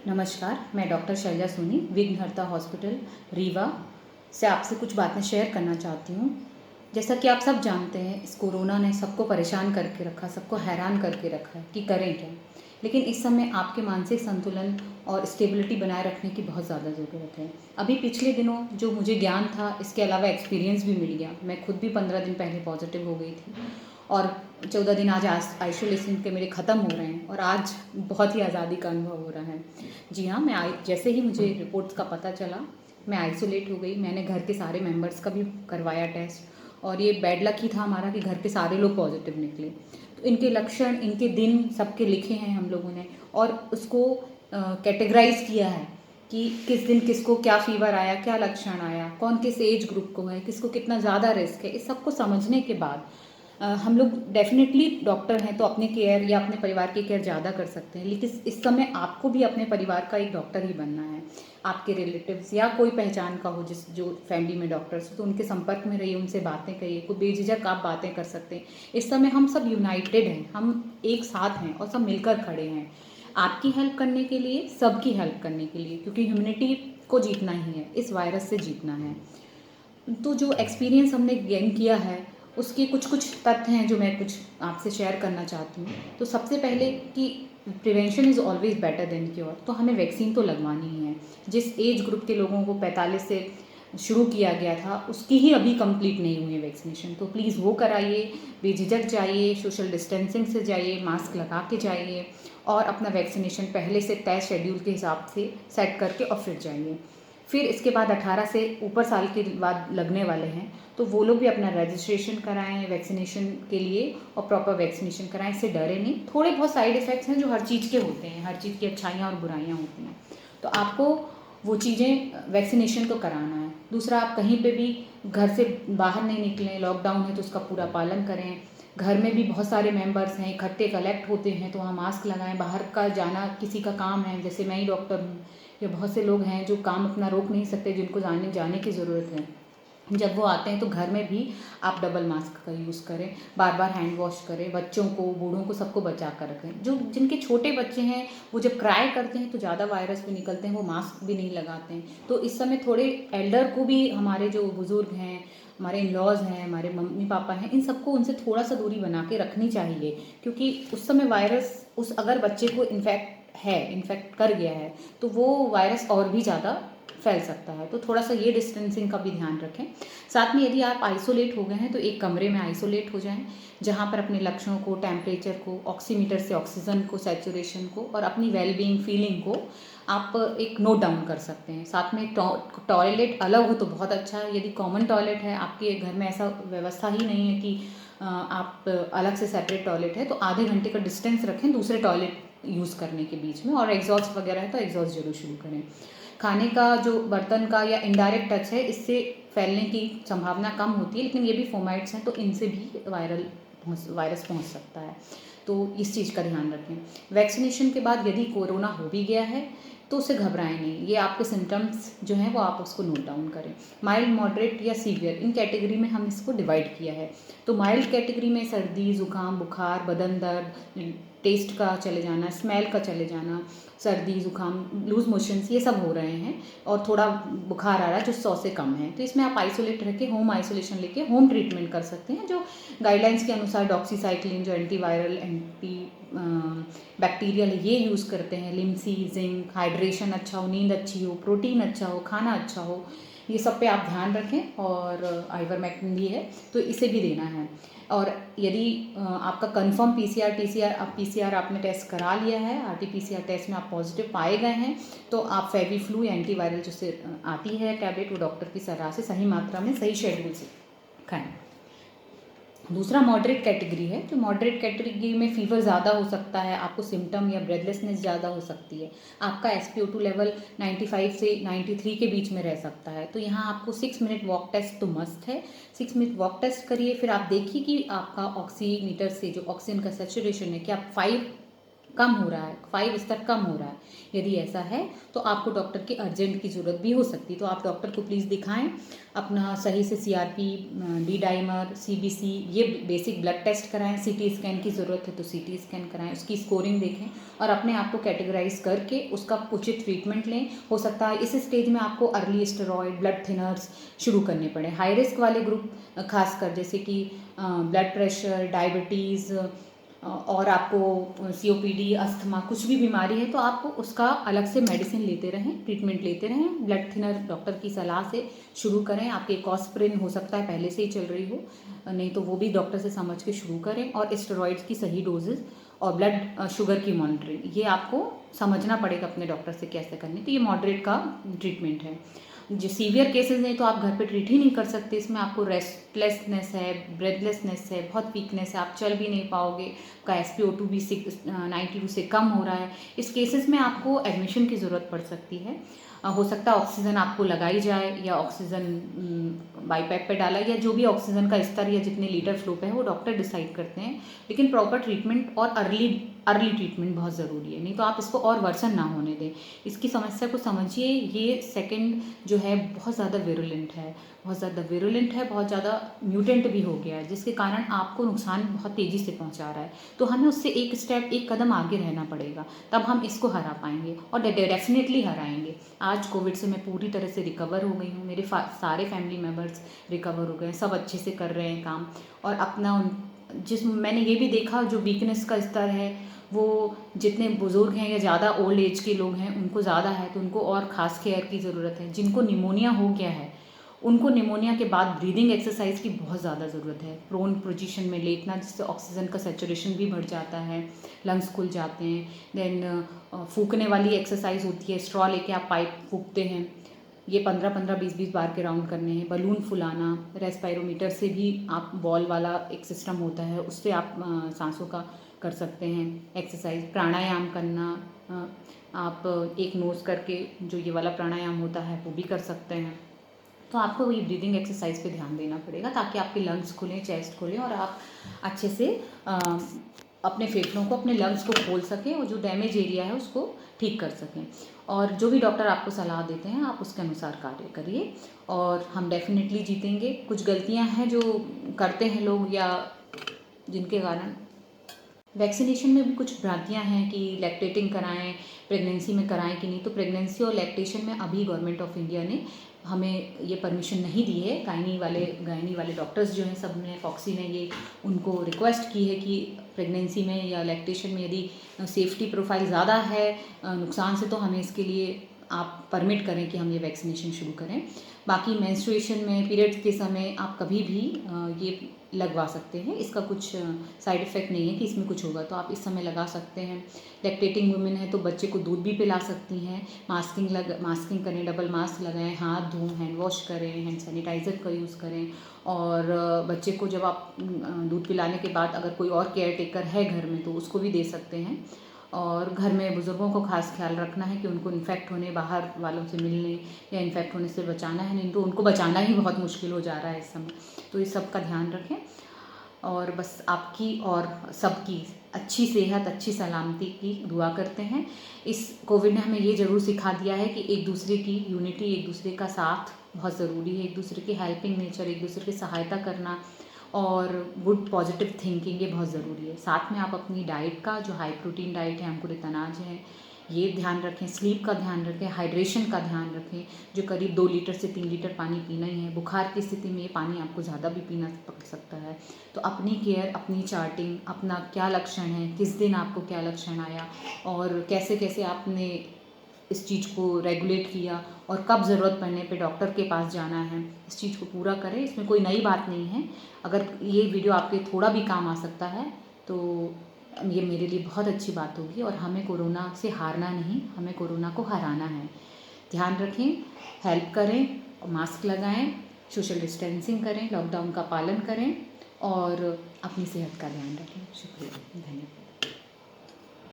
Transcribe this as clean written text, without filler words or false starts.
नमस्कार, मैं डॉक्टर शैलजा सोनी विघ्नहर्ता हॉस्पिटल रीवा से आपसे कुछ बातें शेयर करना चाहती हूँ। जैसा कि आप सब जानते हैं, इस कोरोना ने सबको परेशान करके रखा, सबको हैरान करके रखा है कि करें क्या। लेकिन इस समय आपके मानसिक संतुलन और स्टेबिलिटी बनाए रखने की बहुत ज़्यादा ज़रूरत है। अभी पिछले दिनों जो मुझे ज्ञान था, इसके अलावा एक्सपीरियंस भी मिल गया। मैं खुद भी 15 दिन पहले पॉजिटिव हो गई थी और 14 दिन आज आइसोलेशन के मेरे ख़त्म हो रहे हैं और आज बहुत ही आज़ादी का अनुभव हो रहा है। जी हाँ, जैसे ही मुझे रिपोर्ट्स का पता चला, मैं आइसोलेट हो गई। मैंने घर के सारे मेंबर्स का भी करवाया टेस्ट और ये बैड लक ही था हमारा कि घर के सारे लोग पॉजिटिव निकले। तो इनके लक्षण, इनके दिन सबके लिखे हैं हम लोगों ने और उसको कैटेगराइज किया है कि किस दिन किसको क्या फीवर आया, क्या लक्षण आया, कौन किस एज ग्रुप को है, किसको कितना ज़्यादा रिस्क है। इस सबको समझने के बाद हम लोग डेफिनेटली डॉक्टर हैं तो अपने केयर या अपने परिवार की केयर ज़्यादा कर सकते हैं, लेकिन इस समय आपको भी अपने परिवार का एक डॉक्टर ही बनना है। आपके रिलेटिव्स या कोई पहचान का हो जो फैमिली में डॉक्टर्स हो, तो उनके संपर्क में रहिए, उनसे बातें करिए, कोई बेझिझक आप बातें कर सकते हैं। इस समय हम सब यूनाइटेड हैं, हम एक साथ हैं और सब मिलकर खड़े हैं आपकी हेल्प करने के लिए, सबकी हेल्प करने के लिए, क्योंकि ह्यूमनिटी को जीतना ही है, इस वायरस से जीतना है। तो जो एक्सपीरियंस हमने गेन किया है उसके कुछ कुछ तथ्य हैं जो मैं कुछ आपसे शेयर करना चाहती हूँ। तो सबसे पहले कि prevention is always better than cure, तो हमें वैक्सीन तो लगवानी ही है। जिस एज ग्रुप के लोगों को 45 से शुरू किया गया था उसकी ही अभी कंप्लीट नहीं हुई है वैक्सीनेशन, तो प्लीज़ वो कराइए, बेझिझक जाइए, सोशल डिस्टेंसिंग से जाइए, मास्क लगा के जाइए और अपना वैक्सीनेशन पहले से तय शेड्यूल के हिसाब से सेट करके और फिर जाइए। फिर इसके बाद 18 से ऊपर साल के बाद लगने वाले हैं तो वो लोग भी अपना रजिस्ट्रेशन कराएं वैक्सीनेशन के लिए और प्रॉपर वैक्सीनेशन कराएं। इससे डरे नहीं। थोड़े बहुत साइड इफ़ेक्ट्स हैं जो हर चीज़ के होते हैं, हर चीज़ की अच्छाइयाँ और बुराइयाँ होती हैं, तो आपको वो चीज़ें वैक्सीनेशन तो कराना है। दूसरा, आप कहीं पे भी घर से बाहर नहीं निकलें, लॉकडाउन है तो उसका पूरा पालन करें। घर में भी बहुत सारे मेंबर्स हैं, इकट्ठे कलेक्ट होते हैं तो वहाँ मास्क लगाएं। बाहर का जाना किसी का काम है, जैसे मैं ही डॉक्टर हूँ या बहुत से लोग हैं जो काम अपना रोक नहीं सकते, जिनको जाने की ज़रूरत है, जब वो आते हैं तो घर में भी आप डबल मास्क का यूज़ करें, बार बार हैंड वॉश करें, बच्चों को, बूढ़ों को, सबको बचा कर रखें। जो जिनके छोटे बच्चे हैं वो जब क्राई करते हैं तो ज़्यादा वायरस भी निकलते हैं, वो मास्क भी नहीं लगाते हैं। तो इस समय थोड़े एल्डर को भी, हमारे जो बुज़ुर्ग हैं, हमारे इन लॉज हैं, हमारे मम्मी पापा हैं, इन सबको उनसे थोड़ा सा दूरी बना के रखनी चाहिए, क्योंकि उस समय वायरस उस अगर बच्चे को इन्फेक्ट कर गया है तो वो वायरस और भी ज़्यादा फैल सकता है। तो थोड़ा सा ये डिस्टेंसिंग का भी ध्यान रखें। साथ में यदि आप आइसोलेट हो गए हैं तो एक कमरे में आइसोलेट हो जाएं, जहाँ पर अपने लक्षणों को, टेम्परेचर को, ऑक्सीमीटर से ऑक्सीजन को, सैचुरेशन को और अपनी वेलबींग फीलिंग को आप एक नोट डाउन कर सकते हैं। साथ में टॉयलेट अलग हो तो बहुत अच्छा है। यदि कॉमन टॉयलेट है, आपके घर में ऐसा व्यवस्था ही नहीं है कि आप अलग से सेपरेट टॉयलेट है, तो आधे घंटे का डिस्टेंस रखें दूसरे टॉयलेट यूज़ करने के बीच में। और एग्जॉस्ट वगैरह है तो एग्जॉस्ट जरूर शुरू करें। खाने का जो बर्तन का या इनडायरेक्ट टच है, इससे फैलने की संभावना कम होती है, लेकिन ये भी फोमाइट्स हैं तो इनसे भी वायरस पहुंच सकता है, तो इस चीज़ का ध्यान रखें। वैक्सीनेशन के बाद यदि कोरोना हो भी गया है तो उसे घबराएं नहीं। ये आपके सिम्टम्स जो हैं वो आप उसको नोट डाउन करें। माइल्ड, मॉडरेट या सीवियर, इन कैटेगरी में हम इसको डिवाइड किया है। तो माइल्ड कैटेगरी में सर्दी, ज़ुकाम, बुखार, बदन दर्द, टेस्ट का चले जाना, स्मेल का चले जाना, सर्दी, ज़ुकाम, लूज़ मोशंस, ये सब हो रहे हैं और थोड़ा बुखार आ रहा है जो 100 से कम है, तो इसमें आप आइसोलेट रह के होम आइसोलेशन लेके होम ट्रीटमेंट कर सकते हैं, जो गाइडलाइंस के अनुसार डॉक्सीसाइक्लिन जो एंटीवायरल, एंटी बैक्टीरियल, ये यूज़ करते हैं। लिमसी, जिंक, हाइड्रेशन अच्छा हो, नींद अच्छी हो, प्रोटीन अच्छा हो, खाना अच्छा हो, ये सब पे आप ध्यान रखें। और आइवरमेक्टिन भी है तो इसे भी देना है। और यदि आपका कंफर्म पीसीआर आपने टेस्ट करा लिया है, आरटीपीसीआर टेस्ट में आप पॉजिटिव पाए गए हैं, तो आप फेविफ्लू या एंटीवायरल जो आती है टैबलेट, वो डॉक्टर की सलाह से सही मात्रा में, सही शेड्यूल से खाएं। दूसरा मॉडरेट कैटेगरी है। तो मॉडरेट कैटेगरी में फीवर ज़्यादा हो सकता है, आपको सिम्टम या ब्रेथलेसनेस ज़्यादा हो सकती है, आपका SpO2 लेवल 95 से 93 के बीच में रह सकता है। तो यहाँ आपको 6 मिनट वॉक टेस्ट तो मस्ट है। 6 मिनट वॉक टेस्ट करिए, फिर आप देखिए कि आपका ऑक्सीमीटर से जो ऑक्सीजन का सैचुरेशन है, क्या 5 कम हो रहा है, 5 स्तर कम हो रहा है, यदि ऐसा है तो आपको डॉक्टर की अर्जेंट की ज़रूरत भी हो सकती है। तो आप डॉक्टर को प्लीज़ दिखाएं, अपना सही से CRP, डी डाइमर, CBC, ये बेसिक ब्लड टेस्ट कराएं। CT स्कैन की ज़रूरत है तो CT स्कैन कराएं, उसकी स्कोरिंग देखें और अपने आप को कैटेगराइज करके उसका उचित ट्रीटमेंट लें। हो सकता है इस स्टेज में आपको अर्ली स्टेरॉयड, ब्लड थिनर्स शुरू करने पड़े। हाई रिस्क वाले ग्रुप खासकर, जैसे कि ब्लड प्रेशर, डायबिटीज़ और आपको COPD, अस्थमा, कुछ भी बीमारी है तो आप उसका अलग से मेडिसिन लेते रहें, ट्रीटमेंट लेते रहें। ब्लड थिनर डॉक्टर की सलाह से शुरू करें। आपके कॉस्प्रिन हो सकता है पहले से ही चल रही हो, नहीं तो वो भी डॉक्टर से समझ के शुरू करें। और स्टेरॉइड्स की सही डोजेज और ब्लड शुगर की मॉनिटरिंग, ये आपको समझना पड़ेगा अपने डॉक्टर से कैसे करनी। तो ये मॉडरेट का ट्रीटमेंट है। जो सीवियर केसेस हैं तो आप घर पे ट्रीट ही नहीं कर सकते। इसमें आपको रेस्टलेसनेस है, ब्रेथलेसनेस है, बहुत वीकनेस है, आप चल भी नहीं पाओगे, आपका SpO2 भी 92 से कम हो रहा है। इस केसेस में आपको एडमिशन की ज़रूरत पड़ सकती है। हो सकता है ऑक्सीजन आपको लगाई जाए या ऑक्सीजन बाईपैप पे डाला, या जो भी ऑक्सीजन का स्तर या जितने लीटर फ्लो पे है वो डॉक्टर डिसाइड करते हैं। लेकिन प्रॉपर ट्रीटमेंट और अर्ली ट्रीटमेंट बहुत ज़रूरी है, नहीं तो आप इसको और वर्सन ना होने दें। इसकी समस्या को समझिए। ये सेकंड जो है बहुत ज़्यादा विरुलेंट है, बहुत ज़्यादा म्यूटेंट भी हो गया है, जिसके कारण आपको नुकसान बहुत तेज़ी से पहुंचा रहा है। तो हमें उससे एक कदम आगे रहना पड़ेगा, तब हम इसको हरा पाएंगे और डेफिनेटली हराएंगे। आज कोविड से मैं पूरी तरह से रिकवर हो गई हूँ, मेरे सारे फैमिली मेम्बर्स रिकवर हो गए, सब अच्छे से कर रहे हैं काम। और अपना मैंने ये भी देखा, जो वीकनेस का स्तर है वो जितने बुज़ुर्ग हैं या ज़्यादा ओल्ड एज के लोग हैं उनको ज़्यादा है, तो उनको और ख़ास केयर की ज़रूरत है। जिनको निमोनिया हो गया है उनको निमोनिया के बाद ब्रीदिंग एक्सरसाइज की बहुत ज़्यादा ज़रूरत है। प्रोन पोजीशन में लेटना, जिससे ऑक्सीजन का सैचुरेशन भी बढ़ जाता है, लंग्स खुल जाते हैं। देन फूकने वाली एक्सरसाइज होती है, स्ट्रॉ लेके आप पाइप फूकते हैं, ये 15-15, 20-20 बार के राउंड करने हैं। बलून फुलाना, रेस्पायरोमीटर से भी आप, बॉल वाला एक सिस्टम होता है, उससे आप सांसों का कर सकते हैं एक्सरसाइज। प्राणायाम करना, आप एक नोज़ करके जो ये वाला प्राणायाम होता है वो भी कर सकते हैं। तो आपको ये ब्रीदिंग एक्सरसाइज पे ध्यान देना पड़ेगा ताकि आपके लंग्स खुलें, चेस्ट खुलें और आप अच्छे से अपने फेफड़ों को, अपने लंग्स को खोल सकें और जो डैमेज एरिया है उसको ठीक कर सकें। और जो भी डॉक्टर आपको सलाह देते हैं आप उसके अनुसार कार्य करिए और हम डेफिनेटली जीतेंगे। कुछ गलतियां हैं जो करते हैं लोग, या जिनके कारण वैक्सीनेशन में भी कुछ भ्रांतियां हैं कि लैक्टेटिंग कराएं, प्रेगनेंसी में कराएं कि नहीं। तो प्रेगनेंसी और लैक्टेशन में अभी गवर्नमेंट ऑफ इंडिया ने हमें ये परमिशन नहीं दी है। गायनी वाले डॉक्टर्स जो हैं, सब ने, फॉक्सी ने ये उनको रिक्वेस्ट की है कि प्रेगनेंसी में या लैक्टेशन में यदि सेफ्टी प्रोफाइल ज़्यादा है नुकसान से, तो हमें इसके लिए आप परमिट करें कि हम ये वैक्सीनेशन शुरू करें। बाकी मेंस्ट्रुएशन में, पीरियड्स के समय आप कभी भी ये लगवा सकते हैं। इसका कुछ साइड इफ़ेक्ट नहीं है कि इसमें कुछ होगा, तो आप इस समय लगा सकते हैं। लैक्टेटिंग वुमेन है तो बच्चे को दूध भी पिला सकती हैं। मास्किंग करें, डबल मास्क लगाएं, हाथ धोएं, हैंड वॉश करें, हैंड सैनिटाइज़र का यूज़ करें। और बच्चे को जब आप दूध पिलाने के बाद अगर कोई और केयर टेकर है घर में तो उसको भी दे सकते हैं। और घर में बुज़ुर्गों को खास ख्याल रखना है कि उनको इन्फेक्ट होने, बाहर वालों से मिलने या इन्फेक्ट होने से बचाना है, नहीं तो उनको बचाना ही बहुत मुश्किल हो जा रहा है इस समय। तो इस सब का ध्यान रखें और बस आपकी और सबकी अच्छी सेहत, अच्छी सलामती की दुआ करते हैं। इस कोविड ने हमें ये ज़रूर सिखा दिया है कि एक दूसरे की यूनिटी, एक दूसरे का साथ बहुत ज़रूरी है, एक दूसरे की हेल्पिंग नेचर, एक दूसरे की सहायता करना और गुड पॉजिटिव थिंकिंग, ये बहुत ज़रूरी है। साथ में आप अपनी डाइट का, जो हाई प्रोटीन डाइट है, अंकुरित अनाज है, ये ध्यान रखें। स्लीप का ध्यान रखें, हाइड्रेशन का ध्यान रखें, जो करीब 2 लीटर से 3 लीटर पानी पीना ही है। बुखार की स्थिति में ये पानी आपको ज़्यादा भी पीना पड़ सकता है। तो अपनी केयर, अपनी चार्टिंग, अपना क्या लक्षण है, किस दिन आपको क्या लक्षण आया और कैसे कैसे आपने इस चीज़ को रेगुलेट किया और कब ज़रूरत पड़ने पे डॉक्टर के पास जाना है, इस चीज़ को पूरा करें। इसमें कोई नई बात नहीं है। अगर ये वीडियो आपके थोड़ा भी काम आ सकता है तो ये मेरे लिए बहुत अच्छी बात होगी। और हमें कोरोना से हारना नहीं, हमें कोरोना को हराना है। ध्यान रखें, हेल्प करें, मास्क लगाएं, सोशल डिस्टेंसिंग करें, लॉकडाउन का पालन करें और अपनी सेहत का ध्यान रखें। शुक्रिया, धन्यवाद।